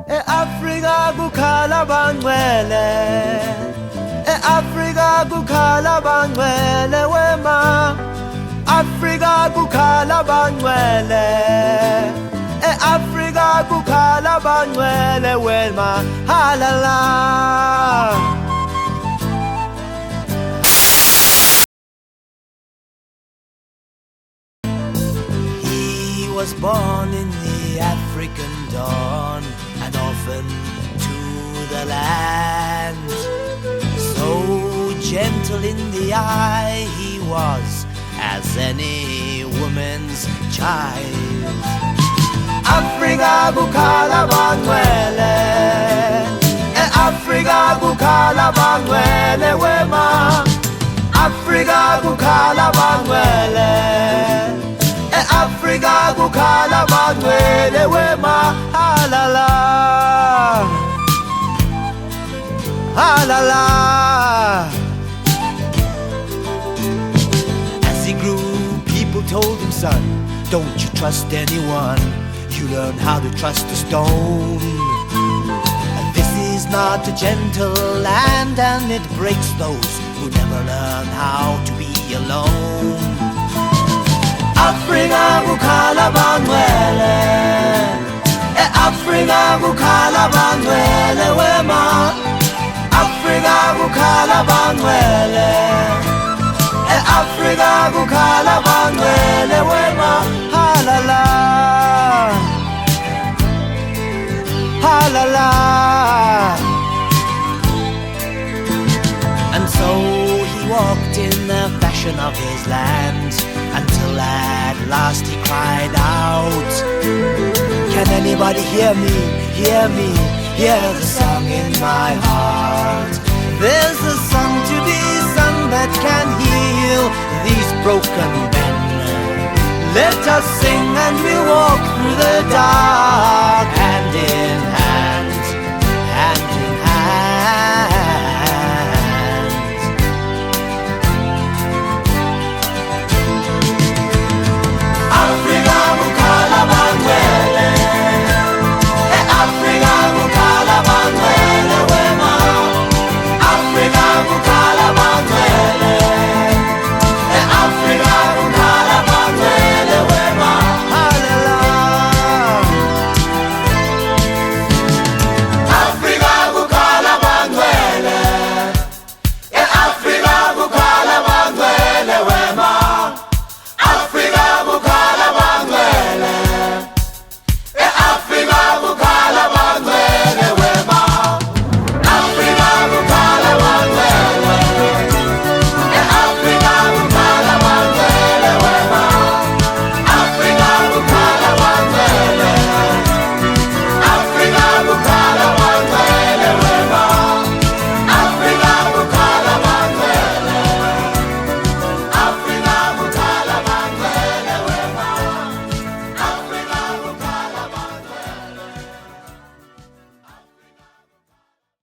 E-Afrika kukhala bangcwele, e-Afrika kukhala bangcwele wema, Afrika kukhala bangcwele, e-Afrika kukhala bangcwele wema, halala. He was born in the African dawn, an orphan to the land. So gentle in the eye he was as any woman's child. Afrika kukhala bangcwele, e-Afrika kukhala bangcwele wema, Afrika kukhala bangcwele, e-Afrika kukhala bangcwele wema, halala, halala. As he grew, people told him, son, don't you trust anyone, you learn how to trust a stone. And this is not a gentle land, and it breaks those who never learn how to be alone. Afrika kukhala bangcwele, e-Afrika kukhala bangcwele wema, Afrika kukhala bangcwele, e-Afrika kukhala bangcwele wema, halala, halala. And so he walked in the fashion of his land, until at last he cried out, can anybody hear me, hear me, hear the song in my heart? There's a song to be sung that can heal these broken men. Let us sing and we'll walk through the dark.